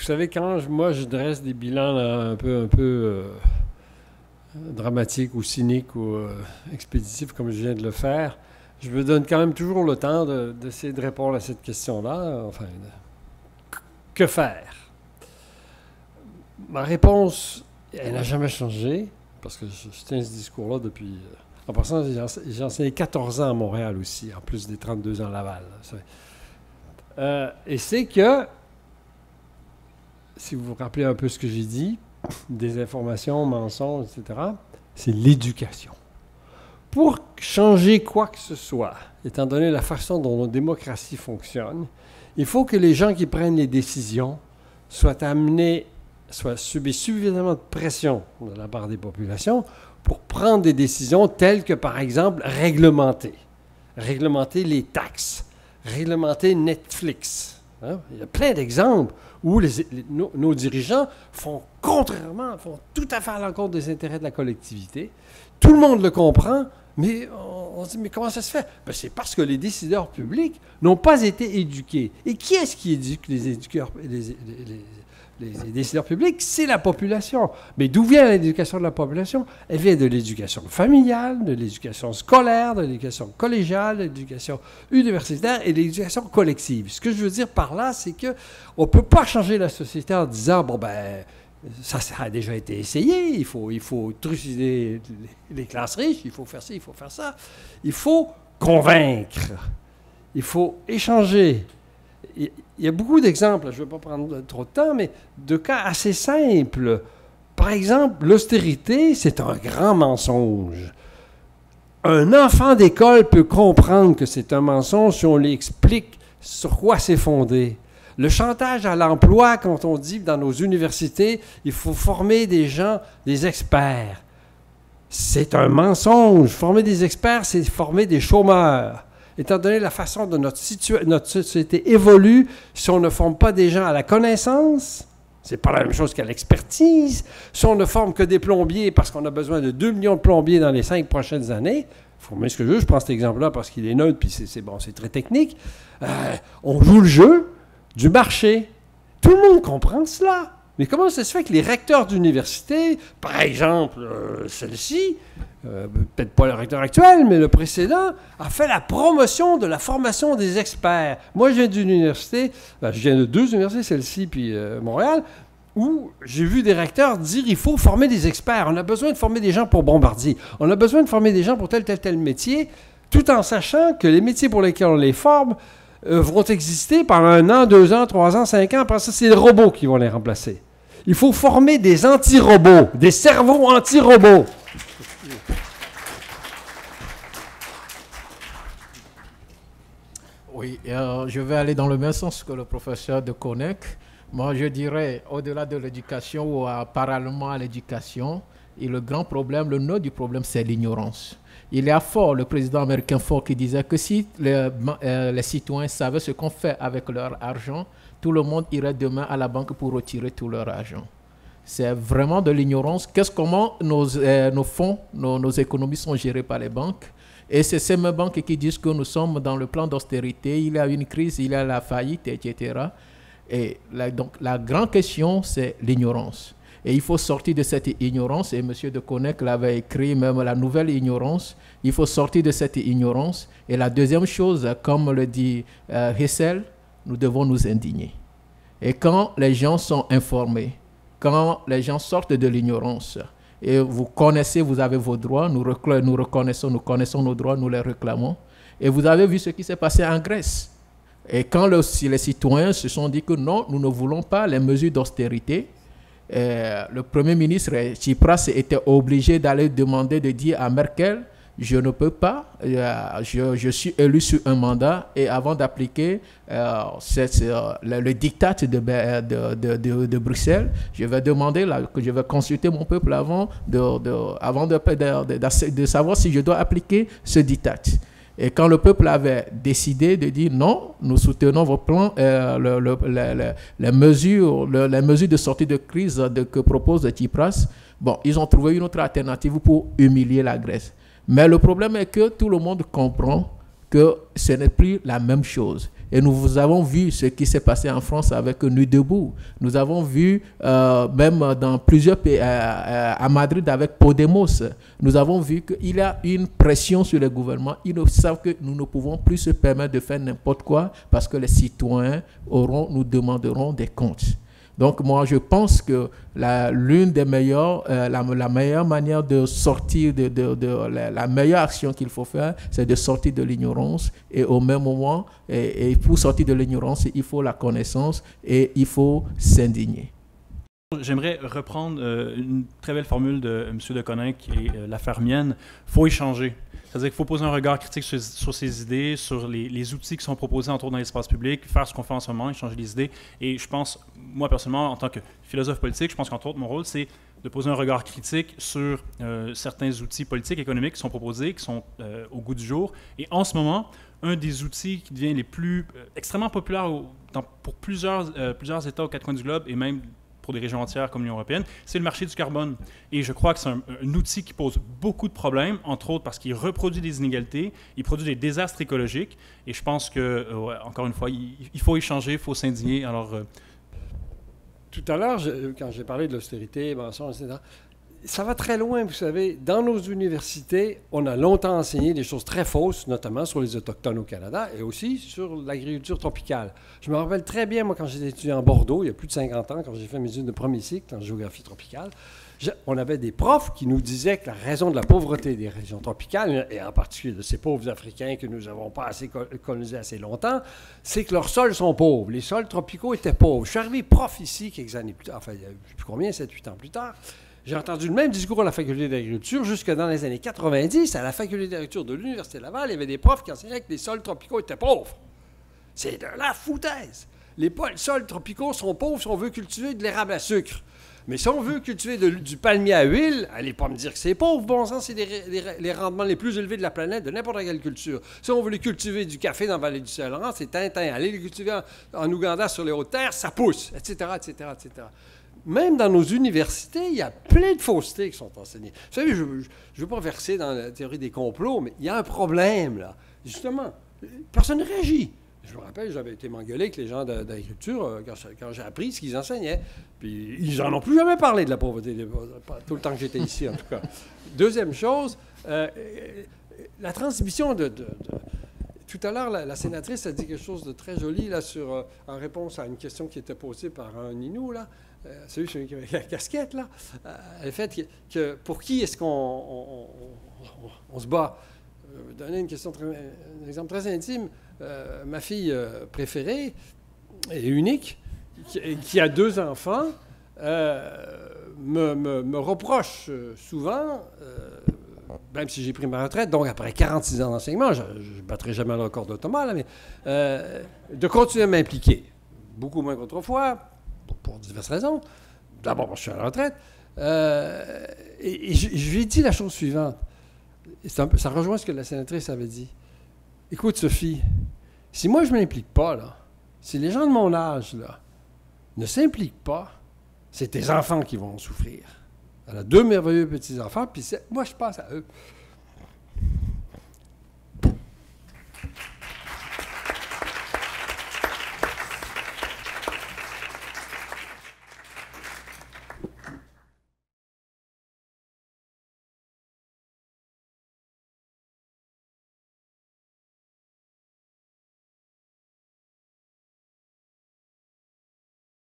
savez, quand moi je dresse des bilans là, un peu dramatiques ou cyniques ou expéditifs comme je viens de le faire, je me donne quand même toujours le temps d'essayer de répondre à cette question-là. Enfin, que faire? Ma réponse, elle n'a jamais changé, parce que je tiens ce discours-là depuis... en passant, j'ai enseigné 14 ans à Montréal aussi, en plus des 32 ans à Laval. Et c'est que, si vous vous rappelez un peu ce que j'ai dit, des informations, mensonges, etc., c'est l'éducation. Pour changer quoi que ce soit, étant donné la façon dont nos démocraties fonctionnent, il faut que les gens qui prennent les décisions soient subissent suffisamment de pression de la part des populations pour prendre des décisions telles que, par exemple, réglementer les taxes, réglementer Netflix. Hein? Il y a plein d'exemples où nos dirigeants font tout à fait à l'encontre des intérêts de la collectivité. Tout le monde le comprend, mais on se dit, mais comment ça se fait? Ben, c'est parce que les décideurs publics n'ont pas été éduqués. Et qui est-ce qui éduque les décideurs publics? C'est la population. Mais d'où vient l'éducation de la population? Elle vient de l'éducation familiale, de l'éducation scolaire, de l'éducation collégiale, de l'éducation universitaire et de l'éducation collective. Ce que je veux dire par là, c'est qu'on ne peut pas changer la société en disant, bon, ben, ça a déjà été essayé, il faut trucider les classes riches, il faut faire ci, il faut faire ça. Il faut convaincre, il faut échanger. Il y a beaucoup d'exemples, je ne vais pas prendre trop de temps, mais de cas assez simples. Par exemple, l'austérité, c'est un grand mensonge. Un enfant d'école peut comprendre que c'est un mensonge si on lui explique sur quoi c'est fondé. Le chantage à l'emploi, quand on dit dans nos universités, il faut former des gens, des experts. C'est un mensonge. Former des experts, c'est former des chômeurs. Étant donné la façon dont notre société évolue, si on ne forme pas des gens à la connaissance, c'est pas la même chose qu'à l'expertise. Si on ne forme que des plombiers parce qu'on a besoin de 2 millions de plombiers dans les 5 prochaines années, il faut mettre ce que je veux, je prends cet exemple-là parce qu'il est neutre, puis c'est très technique. On joue le jeu du marché. Tout le monde comprend cela. Mais comment ça se fait que les recteurs d'université, par exemple celle-ci, peut-être pas le recteur actuel, mais le précédent, a fait la promotion de la formation des experts. Moi, je viens d'une université, je viens de 2 universités, celle-ci puis Montréal, où j'ai vu des recteurs dire il faut former des experts. On a besoin de former des gens pour Bombardier. On a besoin de former des gens pour tel métier, tout en sachant que les métiers pour lesquels on les forme vont exister pendant 1 an, 2 ans, 3 ans, 5 ans. Après ça, c'est les robots qui vont les remplacer. Il faut former des anti-robots, des cerveaux anti-robots. Oui, je vais aller dans le même sens que le professeur de Connect. Moi, je dirais, au-delà de l'éducation ou parallèlement à l'éducation, et le grand problème, le nœud du problème, c'est l'ignorance. Il y a Ford, le président américain Ford, qui disait que si les citoyens savaient ce qu'on fait avec leur argent, tout le monde irait demain à la banque pour retirer tout leur argent. C'est vraiment de l'ignorance. Comment nos fonds, nos économies sont gérées par les banques? Et c'est ces mêmes banques qui disent que nous sommes dans le plan d'austérité, il y a une crise, il y a la faillite, etc. Et donc la grande question, c'est l'ignorance. Et il faut sortir de cette ignorance, et M. de Connect l'avait écrit, même la nouvelle ignorance, il faut sortir de cette ignorance. Et la deuxième chose, comme le dit Hessel, nous devons nous indigner. Et quand les gens sont informés, quand les gens sortent de l'ignorance, et vous connaissez, vous avez vos droits, nous connaissons nos droits, nous les réclamons. Et vous avez vu ce qui s'est passé en Grèce. Et quand les citoyens se sont dit que non, nous ne voulons pas les mesures d'austérité, le Premier ministre Tsipras était obligé d'aller demander, de dire à Merkel, je ne peux pas, je suis élu sur un mandat et avant d'appliquer le diktat de Bruxelles, je vais demander, que je vais consulter mon peuple avant de savoir si je dois appliquer ce diktat. Et quand le peuple avait décidé de dire non, nous soutenons vos plans, les mesures de sortie de crise que propose Tsipras, bon, ils ont trouvé une autre alternative pour humilier la Grèce. Mais le problème est que tout le monde comprend que ce n'est plus la même chose. Et nous avons vu ce qui s'est passé en France avec Nuit debout. Nous avons vu même dans plusieurs pays, à Madrid avec Podemos, nous avons vu qu'il y a une pression sur le gouvernement. Ils savent que nous ne pouvons plus se permettre de faire n'importe quoi parce que les citoyens nous demanderont des comptes. Donc moi, je pense que l'une des meilleures, la meilleure manière de sortir, la meilleure action qu'il faut faire, c'est de sortir de l'ignorance. Et au même moment, et pour sortir de l'ignorance, il faut la connaissance et il faut s'indigner. J'aimerais reprendre une très belle formule de M. de Coninck et la faire mienne. Il faut échanger. C'est-à-dire qu'il faut poser un regard critique sur ces idées, sur les outils qui sont proposés, entre autres dans l'espace public, faire ce qu'on fait en ce moment, échanger des idées. Et je pense, moi personnellement, en tant que philosophe politique, je pense qu'entre autres, mon rôle, c'est de poser un regard critique sur certains outils politiques, économiques qui sont proposés, qui sont au goût du jour. Et en ce moment, un des outils qui devient les plus extrêmement populaires pour plusieurs États aux quatre coins du globe, et même pour des régions entières comme l'Union européenne, c'est le marché du carbone. Et je crois que c'est un outil qui pose beaucoup de problèmes, entre autres parce qu'il reproduit des inégalités, il produit des désastres écologiques, et je pense que, encore une fois, il faut échanger, il faut s'indigner. Alors, tout à l'heure, quand j'ai parlé de l'austérité, mensonge, etc., ça va très loin, vous savez. Dans nos universités, on a longtemps enseigné des choses très fausses, notamment sur les Autochtones au Canada et aussi sur l'agriculture tropicale. Je me rappelle très bien, moi, quand j'étais étudiant à Bordeaux, il y a plus de 50 ans, quand j'ai fait mes études de premier cycle en géographie tropicale, on avait des profs qui nous disaient que la raison de la pauvreté des régions tropicales, et en particulier de ces pauvres Africains que nous n'avons pas assez colonisés assez longtemps, c'est que leurs sols sont pauvres. Les sols tropicaux étaient pauvres. Je suis arrivé prof ici quelques années plus tard, enfin, il y a plus combien, 7-8 ans plus tard. J'ai entendu le même discours à la faculté d'agriculture jusque dans les années 90. À la faculté d'agriculture de l'Université Laval, il y avait des profs qui enseignaient que les sols tropicaux étaient pauvres. C'est de la foutaise. Les sols tropicaux sont pauvres si on veut cultiver de l'érable à sucre. Mais si on veut cultiver du palmier à huile, allez pas me dire que c'est pauvre. Bon sang, c'est les rendements les plus élevés de la planète de n'importe quelle culture. Si on veut les cultiver du café dans la vallée du Saint-Laurent, c'est Tintin. Allez les cultiver en Ouganda sur les hautes terres, ça pousse, etc., etc., etc. Même dans nos universités, il y a plein de faussetés qui sont enseignées. Vous savez, je ne veux pas verser dans la théorie des complots, mais il y a un problème, là. Justement, personne ne réagit. Je me rappelle, j'avais été m'engueuler avec les gens d'agriculture quand j'ai appris ce qu'ils enseignaient. Puis ils n'en ont plus jamais parlé de la pauvreté, tout le temps que j'étais ici, en tout cas. Deuxième chose, la transmission tout à l'heure, la sénatrice a dit quelque chose de très joli là, en réponse à une question qui était posée par un Inou, là. Celui qui avait la casquette, là. Le fait que pour qui est-ce qu'on se bat? Je vais donner un exemple très intime. Ma fille préférée et unique, qui a 2 enfants, me reproche souvent, même si j'ai pris ma retraite, donc après 46 ans d'enseignement, je ne battrai jamais le record de Thomas, là, mais de continuer à m'impliquer. Beaucoup moins qu'autrefois, pour diverses raisons. D'abord, je suis à la retraite. Et je lui ai dit la chose suivante. Ça rejoint ce que la sénatrice avait dit. Écoute, Sophie, si moi je ne m'implique pas, là, si les gens de mon âge là, ne s'impliquent pas, c'est tes enfants qui vont en souffrir. Elle a 2 merveilleux petits-enfants, puis moi je passe à eux.